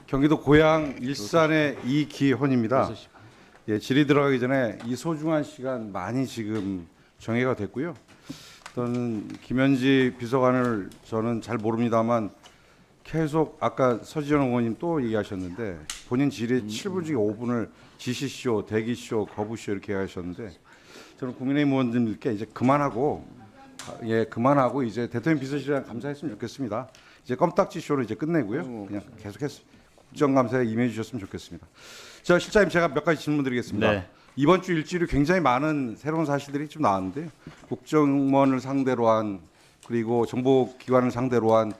경기도 고양 일산의 이기헌입니다. 예, 질의 들어가기 전에 이 소중한 시간 많이 지금 정해가 됐고요. 저는 김현지 비서관을 저는 잘 모릅니다만 계속 아까 서지현 의원님 또 얘기하셨는데 본인 질의 7분 중에 5분을 지시쇼, 대기쇼, 거부쇼 이렇게 하셨는데 저는 국민의힘 의원님들께 이제 그만하고 이제 대통령 비서실장 감사했으면 좋겠습니다. 이제 껌딱지 쇼를 이제 끝내고요. 그냥 계속해서 국정감사에 임해 주셨으면 좋겠습니다. 자, 실장님 제가 몇 가지 질문 드리겠습니다. 네. 이번 주 일주일에 굉장히 많은 새로운 사실들이 좀 나왔는데요. 국정원을 상대로 한 그리고 정보기관을 상대로 한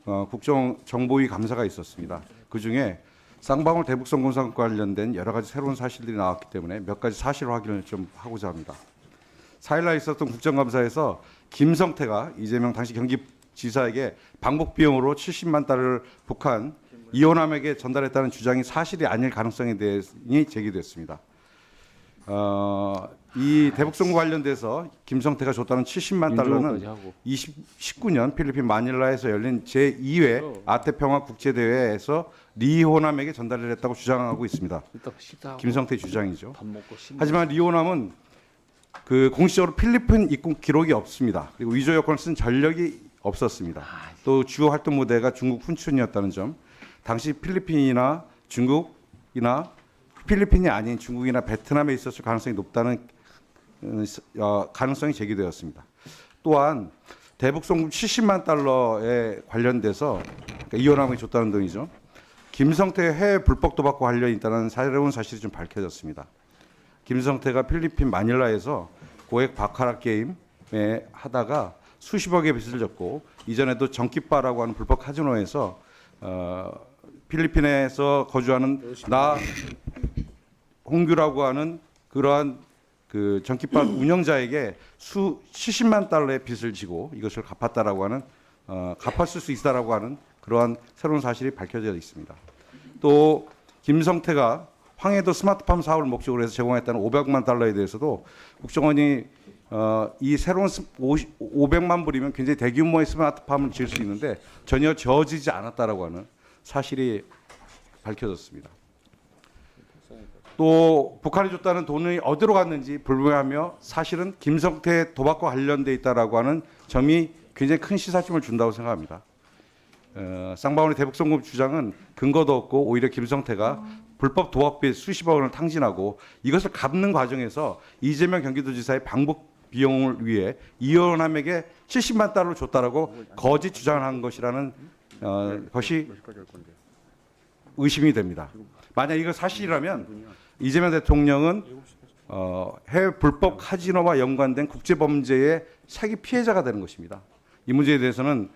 국정정보위 감사가 있었습니다. 그중에 쌍방울 대북송금사 관련된 여러 가지 새로운 사실들이 나왔기 때문에 몇 가지 사실 확인을 좀 하고자 합니다. 4일날 있었던 국정감사에서 김성태가 이재명 당시 경기지사에게 방북 비용으로 70만 달러를 북한 이호남에게 전달했다는 주장이 사실이 아닐 가능성에 대해 제기됐습니다. 이 대북송금 관련돼서 김성태가 줬다는 70만 달러는 2019년 필리핀 마닐라에서 열린 제2회 아태평화 국제대회에서 리호남에게 전달을 했다고 주장하고 있습니다. 김성태 주장이죠. 하지만 리호남은 그 공식적으로 필리핀 입국 기록이 없습니다. 그리고 위조 여권을 쓴 전력이 없었습니다. 또 주요 활동 무대가 중국 훈춘이었다는 점, 당시 필리핀이나 중국이나 필리핀이 아닌 중국이나 베트남에 있었을 가능성이 높다는 가능성이 제기되었습니다. 또한 대북송금 70만 달러에 관련돼서 그러니까 이호남에게 줬다는 등이죠. 김성태의 해외 불법 도박과 관련이 있다는 새로운 사실이 좀 밝혀졌습니다. 김성태가 필리핀 마닐라에서 고액 바카라 게임에 하다가 수십억의 빚을 졌고 이전에도 정키바라고 하는 불법 카지노에서 필리핀에서 거주하는 홍규라고 하는 그러한 그 정키바 운영자에게 70만 달러의 빚을 지고 이것을 갚았다라고 하는 갚았을 수 있다라고 하는 그러한 새로운 사실이 밝혀져 있습니다. 또 김성태가 황해도 스마트팜 사업을 목적으로 해서 제공했다는 500만 달러에 대해서도 국정원이 이 새로운 500만 불이면 굉장히 대규모의 스마트팜을 지을 수 있는데 전혀 저지지 않았다라고 하는 사실이 밝혀졌습니다. 또 북한이 줬다는 돈이 어디로 갔는지 불분명하며 사실은 김성태 도박과 관련돼 있다라고 하는 점이 굉장히 큰 시사점을 준다고 생각합니다. 쌍방울의 대북송금 주장은 근거도 없고 오히려 김성태가 불법 도박비 수십억 원을 탕진하고 이것을 갚는 과정에서 이재명 경기도지사의 방북 비용을 위해 이호남에게 70만 달러를 줬다라고 거짓 주장을 한 것이라는 것이 의심이 됩니다. 만약 이거 사실이라면 이재명 대통령은 해외 불법 카지노와 연관된 국제범죄의 차기 피해자가 되는 것입니다. 이 문제에 대해서는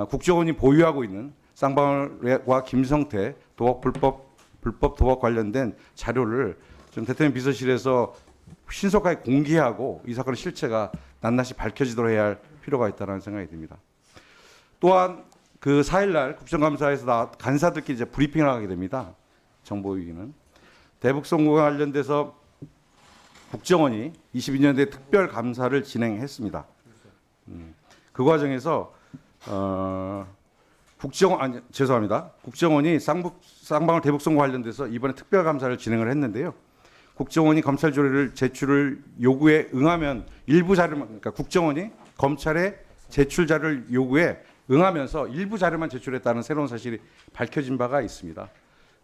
국정원이 보유하고 있는 쌍방울과 김성태 불법 도박 관련된 자료를 좀 대통령 비서실에서 신속하게 공개하고 이 사건의 실체가 낱낱이 밝혀지도록 해야 할 필요가 있다는 생각이 듭니다. 또한 그 4일날 국정감사에서 간사들끼리 이제 브리핑을 하게 됩니다. 정보위기는 대북송금과 관련돼서 국정원이 22년도에 특별 감사를 진행했습니다. 그 과정에서 국정원이 쌍방울 대북송과 관련돼서 이번에 특별 감사를 진행을 했는데요. 국정원이 검찰 조례를 제출을 요구에 응하면 일부 자료만 그러니까 국정원이 검찰의 제출 자료를 요구에 응하면서 일부 자료만 제출했다는 새로운 사실이 밝혀진 바가 있습니다.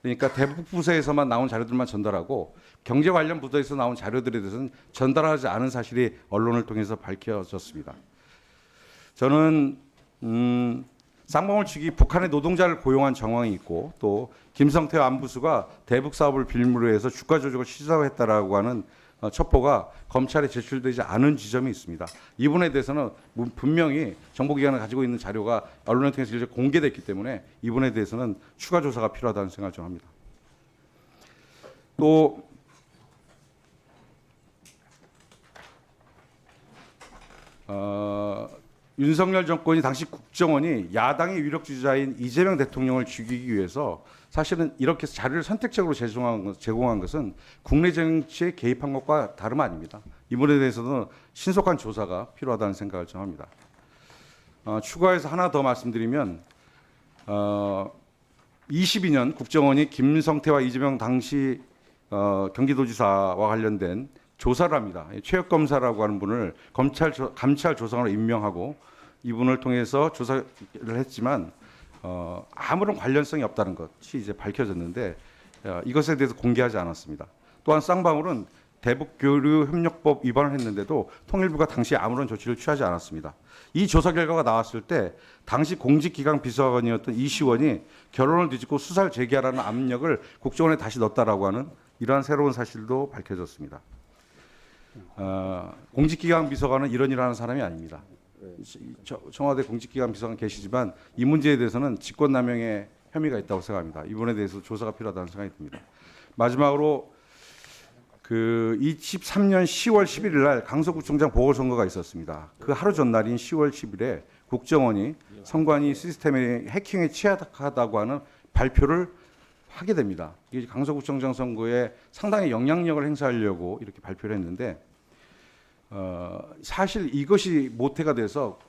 그러니까 대북 부서에서만 나온 자료들만 전달하고 경제 관련 부서에서 나온 자료들에 대해서는 전달하지 않은 사실이 언론을 통해서 밝혀졌습니다. 저는 쌍방울 측이 북한의 노동자를 고용한 정황이 있고 또 김성태 안부수가 대북 사업을 빌미로 해서 주가 조작을 시사했다라고 하는 첩보가 검찰에 제출되지 않은 지점이 있습니다. 이 부분에 대해서는 분명히 정보기관이 가지고 있는 자료가 언론을 통해서 이제 공개됐기 때문에 이 부분에 대해서는 추가 조사가 필요하다는 생각을 좀 합니다. 또 윤석열 정권이 당시 국정원이 야당의 유력 주자인 이재명 대통령을 죽이기 위해서 사실은 이렇게 자료를 선택적으로 제공한 것은 국내 정치에 개입한 것과 다름 아닙니다. 이 부분에 대해서는 신속한 조사가 필요하다는 생각을 좀 합니다. 추가해서 하나 더 말씀드리면 22년 국정원이 김성태와 이재명 당시 경기도지사와 관련된 조사를 합니다. 최혁 검사라고 하는 분을 감찰 조사관으로 임명하고 이분을 통해서 조사를 했지만 아무런 관련성이 없다는 것이 이제 밝혀졌는데 이것에 대해서 공개하지 않았습니다. 또한 쌍방울은 대북교류협력법 위반을 했는데도 통일부가 당시 아무런 조치를 취하지 않았습니다. 이 조사 결과가 나왔을 때 당시 공직기강 비서관이었던 이시원이 결론을 뒤집고 수사를 재개하라는 압력을 국정원에 다시 넣었다라고 하는 이러한 새로운 사실도 밝혀졌습니다. 공직기강 비서관은 이러한 사람이 아닙니다. 청와대 공직기강 비서관 계시지만 이 문제에 대해서는 직권남용의 혐의가 있다고 생각합니다. 이분에 대해서 조사가 필요하다는 생각이 듭니다. 마지막으로 23년 10월 11일 날 강서구청장 보궐선거가 있었습니다. 그 하루 전날인 10월 10일에 국정원이 선관위 시스템의 해킹에 취약하다고 하는 발표를 하게 됩니다. 이게 강서구청장 선거에 상당히 영향력을 행사하려고 이렇게 발표를 했는데 사실 이것이 모태가 돼서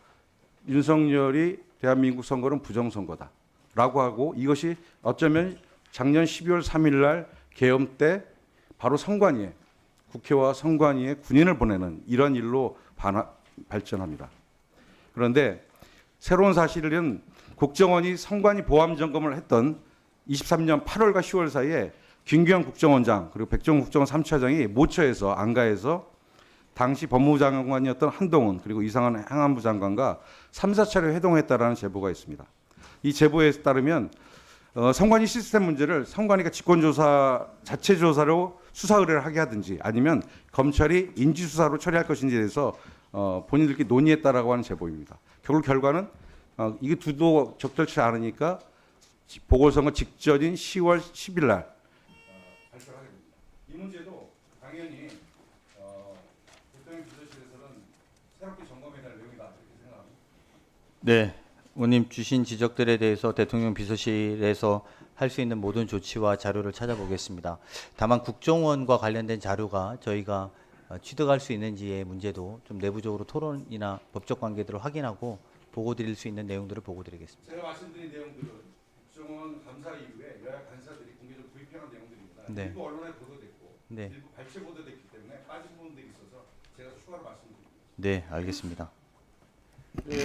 윤석열이 대한민국 선거는 부정선거다라고 하고 이것이 어쩌면 작년 12월 3일 날 계엄 때 바로 선관위에 국회와 선관위에 군인을 보내는 이런 일로 발전합니다. 그런데 새로운 사실은 국정원이 선관위 보안 점검을 했던 23년 8월과 10월 사이에 김규현 국정원장 그리고 백종원 국정원 3차장이 모처에서 안가에서 당시 법무부 장관이었던 한동훈 그리고 이상한 행안부 장관과 3, 4차례 회동했다라는 제보가 있습니다. 이 제보에 따르면 선관위 시스템 문제를 선관위가 직권조사 자체 조사로 수사 의뢰를 하게 하든지 아니면 검찰이 인지수사로 처리할 것인지에 대해서 본인들끼리 논의했다라고 하는 제보입니다. 결과는 이게 두도 적절치 않으니까 보궐선거 직전인 10월 10일 날 발표를 하게 됩니다. 이 문제도 당연히 대통령 비서실에서는 새롭게 점검해야 될 내용이다 이렇게 생각합니다. 네, 의원님 주신 지적들에 대해서 대통령 비서실에서 할 수 있는 모든 조치와 자료를 찾아보겠습니다. 다만 국정원과 관련된 자료가 저희가 취득할 수 있는지의 문제도 좀 내부적으로 토론이나 법적 관계들을 확인하고 보고 드릴 수 있는 내용들을 보고 드리겠습니다. 제가 말씀드린 내용들은 국정원 감사 이후에 여야 간사들이 공개적으로 도입한 내용들입니다. 네. 일부 언론에 보도됐고 네. 일부 발췌 보도됐기 때문에 빠진 부분들이 있어서 제가 추가로 말씀드립니다. 네, 알겠습니다. 네,